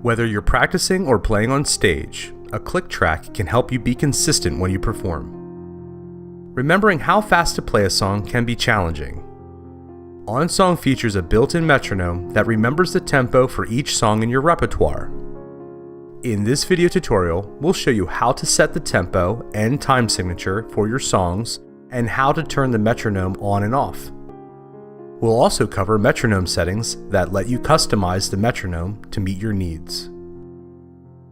Whether you're practicing or playing on stage, a click track can help you be consistent when you perform. Remembering how fast to play a song can be challenging. OnSong features a built-in metronome that remembers the tempo for each song in your repertoire. In this video tutorial, we'll show you how to set the tempo and time signature for your songs and how to turn the metronome on and off. We'll also cover metronome settings that let you customize the metronome to meet your needs.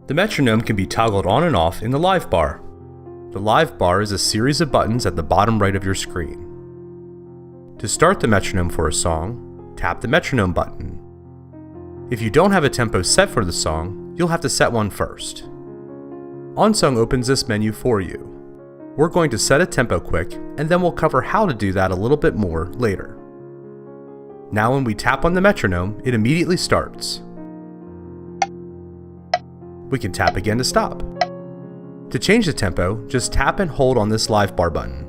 The metronome can be toggled on and off in the live bar. The live bar is a series of buttons at the bottom right of your screen. To start the metronome for a song, tap the metronome button. If you don't have a tempo set for the song, you'll have to set one first. OnSong opens this menu for you. We're going to set a tempo quick, and then we'll cover how to do that a little bit more later. Now when we tap on the metronome, it immediately starts. We can tap again to stop. To change the tempo, just tap and hold on this live bar button.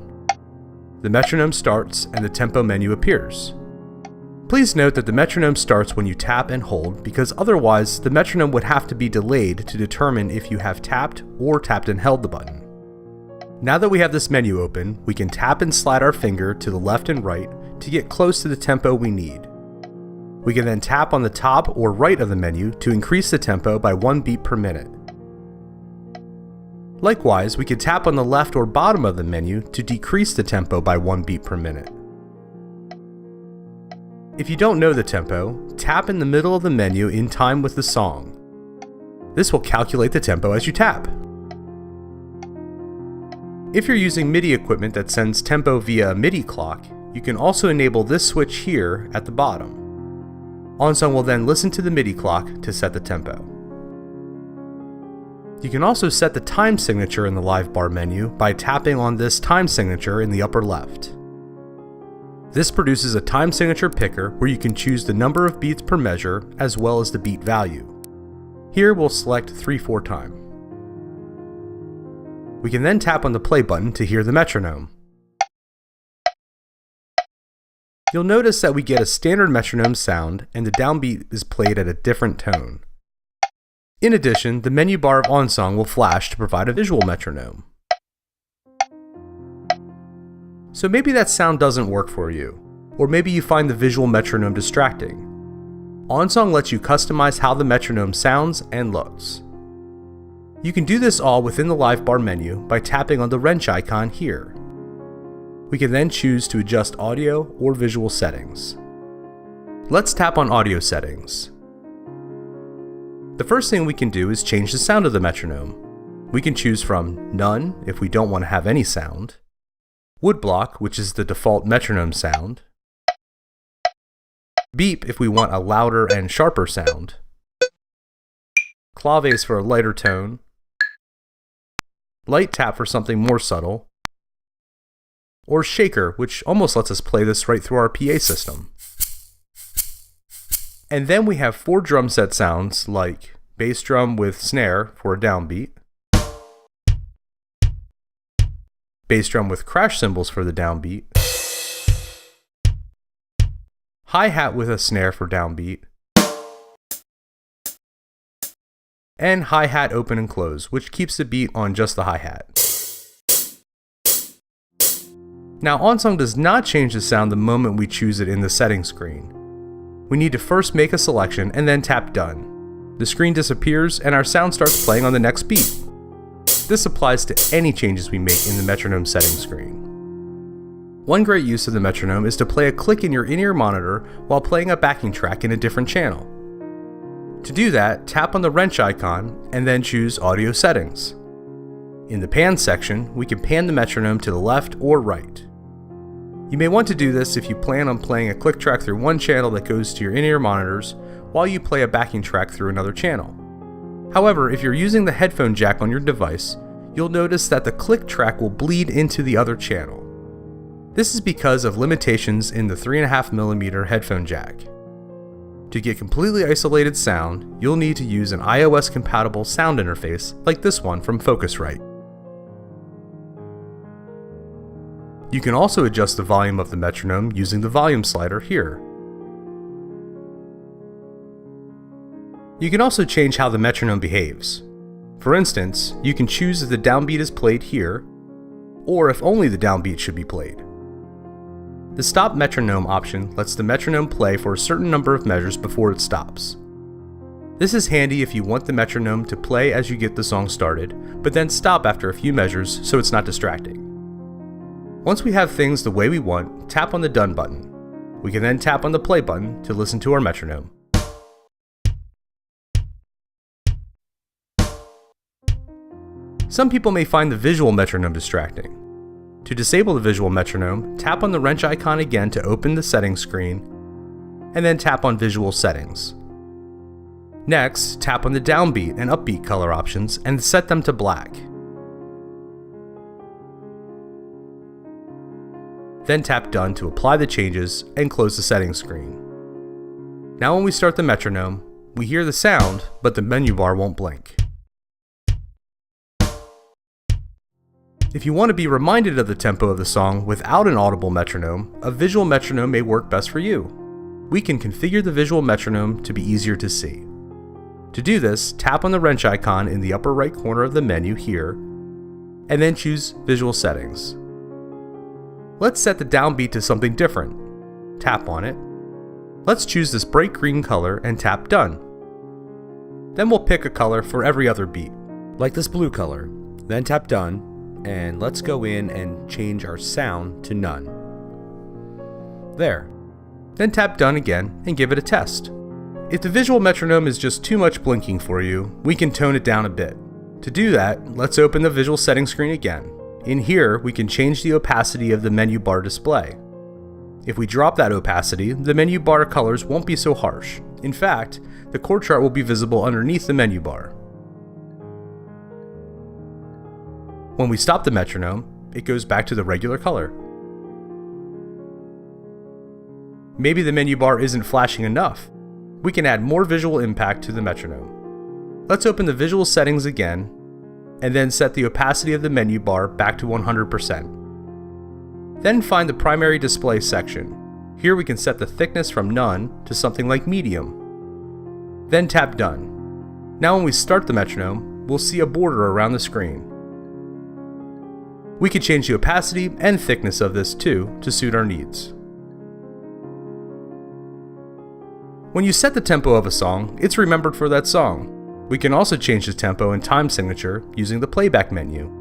The metronome starts and the tempo menu appears. Please note that the metronome starts when you tap and hold because otherwise the metronome would have to be delayed to determine if you have tapped or tapped and held the button. Now that we have this menu open, we can tap and slide our finger to the left and right to get close to the tempo we need. We can then tap on the top or right of the menu to increase the tempo by 1 beat per minute. Likewise, we can tap on the left or bottom of the menu to decrease the tempo by 1 beat per minute. If you don't know the tempo, tap in the middle of the menu in time with the song. This will calculate the tempo as you tap. If you're using MIDI equipment that sends tempo via a MIDI clock, you can also enable this switch here at the bottom. OnSong will then listen to the MIDI clock to set the tempo. You can also set the time signature in the live bar menu by tapping on this time signature in the upper left. This produces a time signature picker where you can choose the number of beats per measure as well as the beat value. Here we'll select 3/4 time. We can then tap on the play button to hear the metronome. You'll notice that we get a standard metronome sound and the downbeat is played at a different tone. In addition, the menu bar of OnSong will flash to provide a visual metronome. So maybe that sound doesn't work for you, or maybe you find the visual metronome distracting. OnSong lets you customize how the metronome sounds and looks. You can do this all within the live bar menu by tapping on the wrench icon here. We can then choose to adjust audio or visual settings. Let's tap on audio settings. The first thing we can do is change the sound of the metronome. We can choose from none if we don't want to have any sound, woodblock, which is the default metronome sound, beep if we want a louder and sharper sound, claves for a lighter tone, light tap for something more subtle, or shaker, which almost lets us play this right through our PA system. And then we have 4 drum set sounds like bass drum with snare for a downbeat, bass drum with crash cymbals for the downbeat, hi-hat with a snare for downbeat, and hi-hat open and close, which keeps the beat on just the hi-hat. Now OnSong does not change the sound the moment we choose it in the settings screen. We need to first make a selection and then tap done. The screen disappears and our sound starts playing on the next beat. This applies to any changes we make in the metronome settings screen. One great use of the metronome is to play a click in your in-ear monitor while playing a backing track in a different channel. To do that, tap on the wrench icon and then choose audio settings. In the pan section, we can pan the metronome to the left or right. You may want to do this if you plan on playing a click track through one channel that goes to your in-ear monitors while you play a backing track through another channel. However, if you're using the headphone jack on your device, you'll notice that the click track will bleed into the other channel. This is because of limitations in the 3.5mm headphone jack. To get completely isolated sound, you'll need to use an iOS-compatible sound interface like this one from Focusrite. You can also adjust the volume of the metronome using the volume slider here. You can also change how the metronome behaves. For instance, you can choose if the downbeat is played here, or if only the downbeat should be played. The Stop Metronome option lets the metronome play for a certain number of measures before it stops. This is handy if you want the metronome to play as you get the song started, but then stop after a few measures so it's not distracting. Once we have things the way we want, tap on the Done button. We can then tap on the Play button to listen to our metronome. Some people may find the visual metronome distracting. To disable the visual metronome, tap on the wrench icon again to open the settings screen, and then tap on Visual Settings. Next, tap on the downbeat and upbeat color options and set them to black. Then tap Done to apply the changes and close the settings screen. Now when we start the metronome, we hear the sound, but the menu bar won't blink. If you want to be reminded of the tempo of the song without an audible metronome, a visual metronome may work best for you. We can configure the visual metronome to be easier to see. To do this, tap on the wrench icon in the upper right corner of the menu here, and then choose Visual Settings. Let's set the downbeat to something different. Tap on it. Let's choose this bright green color and tap Done. Then we'll pick a color for every other beat, like this blue color. Then tap Done. And let's go in and change our sound to none. There. Then tap Done again and give it a test. If the visual metronome is just too much blinking for you, we can tone it down a bit. To do that, let's open the visual settings screen again. In here, we can change the opacity of the menu bar display. If we drop that opacity, the menu bar colors won't be so harsh. In fact, the chord chart will be visible underneath the menu bar. When we stop the metronome, it goes back to the regular color. Maybe the menu bar isn't flashing enough. We can add more visual impact to the metronome. Let's open the visual settings again, and then set the opacity of the menu bar back to 100%. Then find the primary display section. Here we can set the thickness from none to something like medium. Then tap Done. Now when we start the metronome, we'll see a border around the screen. We could change the opacity and thickness of this too to suit our needs. When you set the tempo of a song, it's remembered for that song. We can also change the tempo and time signature using the Playback menu.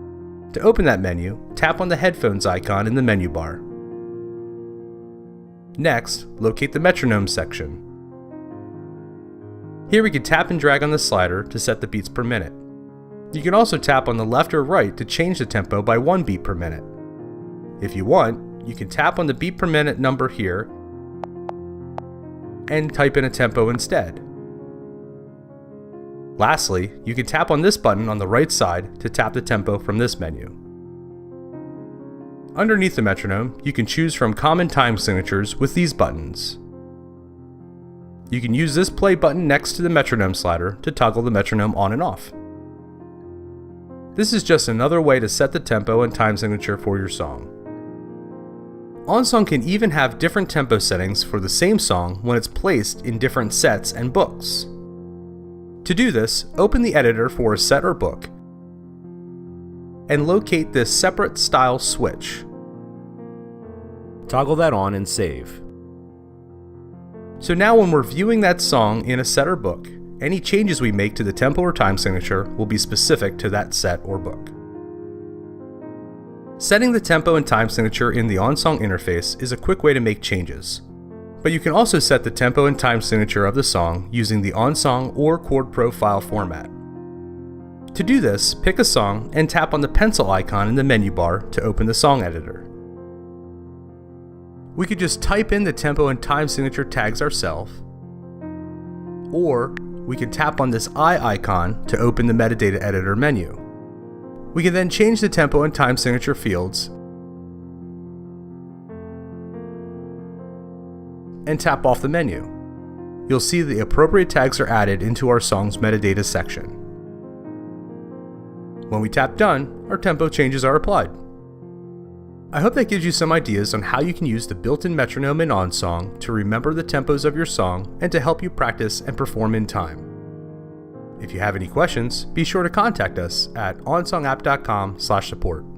To open that menu, tap on the headphones icon in the menu bar. Next, locate the metronome section. Here we can tap and drag on the slider to set the beats per minute. You can also tap on the left or right to change the tempo by 1 beat per minute. If you want, you can tap on the beat per minute number here and type in a tempo instead. Lastly, you can tap on this button on the right side to tap the tempo from this menu. Underneath the metronome, you can choose from common time signatures with these buttons. You can use this play button next to the metronome slider to toggle the metronome on and off. This is just another way to set the tempo and time signature for your song. OnSong can even have different tempo settings for the same song when it's placed in different sets and books. To do this, open the editor for a set or book and locate this Seperate Styles switch. Toggle that on and save. So now when we're viewing that song in a set or book, any changes we make to the tempo or time signature will be specific to that set or book. Setting the tempo and time signature in the OnSong interface is a quick way to make changes. But you can also set the tempo and time signature of the song using the OnSong or Chord Pro file format. To do this, pick a song and tap on the pencil icon in the menu bar to open the song editor. We could just type in the tempo and time signature tags ourselves, or we can tap on this eye icon to open the metadata editor menu. We can then change the tempo and time signature fields and tap off the menu. You'll see the appropriate tags are added into our song's metadata section. When we tap Done, our tempo changes are applied. I hope that gives you some ideas on how you can use the built-in metronome in OnSong to remember the tempos of your song and to help you practice and perform in time. If you have any questions, be sure to contact us at onsongapp.com/support.